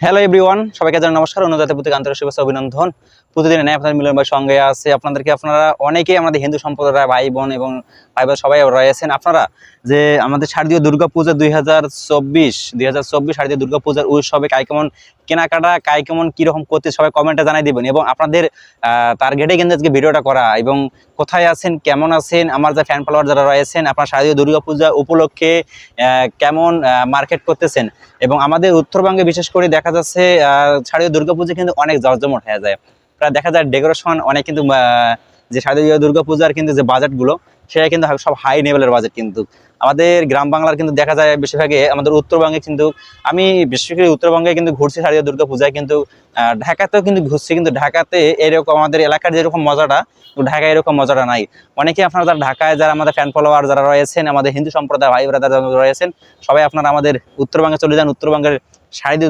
Hello everyone, সবাইকে জানাই নমস্কার। অন্য জাতির প্রতি আন্তরিক শুভেচ্ছা অভিনন্দন। প্রতিদিন নেয় আপনাদের মিলন ভাই সঙ্গে আছে। আপনারা অনেকেই আমাদের হিন্দু সম্প্রদায়ের ভাই বোন এবং ভাই বোন সবাই রয়েছেন। আপনারা যে আমাদের শারদীয় দুর্গাপূজা 2024 শারদীয় দুর্গাপূজার উৎসবে কেমন কেনাকাটা কেমন কিরকম করতে সবাই কমেন্টে জানাই দিবেন। এবং আপনাদের টার্গেটে কিন্তু আজকে ভিডিওটা করা। এবং কোথায় আছেন, কেমন আছেন, আমার যে ফ্যান ফলোয়ার যারা রয়েছেন, আপনার শারদীয় দুর্গাপূজা উপলক্ষে কেমন মার্কেট করতেছেন। এবং আমাদের উত্তরবঙ্গে বিশেষ করে দেখা যাচ্ছে শারদীয় দুর্গাপূজা কিন্তু অনেক জমজমট হয়ে যায়। প্রায় দেখা যায় ডেকোরেশন অনেক কিন্তু যে শারদীয় দুর্গাপূজার কিন্তু যে বাজেটগুলো সেটা কিন্তু সব হাই লেভেলের বাজেট। কিন্তু আমাদের গ্রাম বাংলার কিন্তু দেখা যায় বেশিরভাগে আমাদের উত্তরবঙ্গে কিন্তু আমি বিশেষ করে উত্তরবঙ্গে কিন্তু ঘুরছি শারদীয় দুর্গাপূজায়, কিন্তু ঢাকাতেও কিন্তু ঘুরছি। কিন্তু ঢাকাতে এরকম আমাদের এলাকার যেরকম মজাটা ঢাকায় এরকম মজাটা নাই। অনেকে আপনারা যারা ঢাকায় যারা আমাদের ফ্যান ফলোয়ার যারা রয়েছেন, আমাদের হিন্দু সম্প্রদায় ভাই ব্রাদার যারা রয়েছেন, সবাই আপনারা আমাদের উত্তরবঙ্গে চলে যান। উত্তরবঙ্গের শারদীয়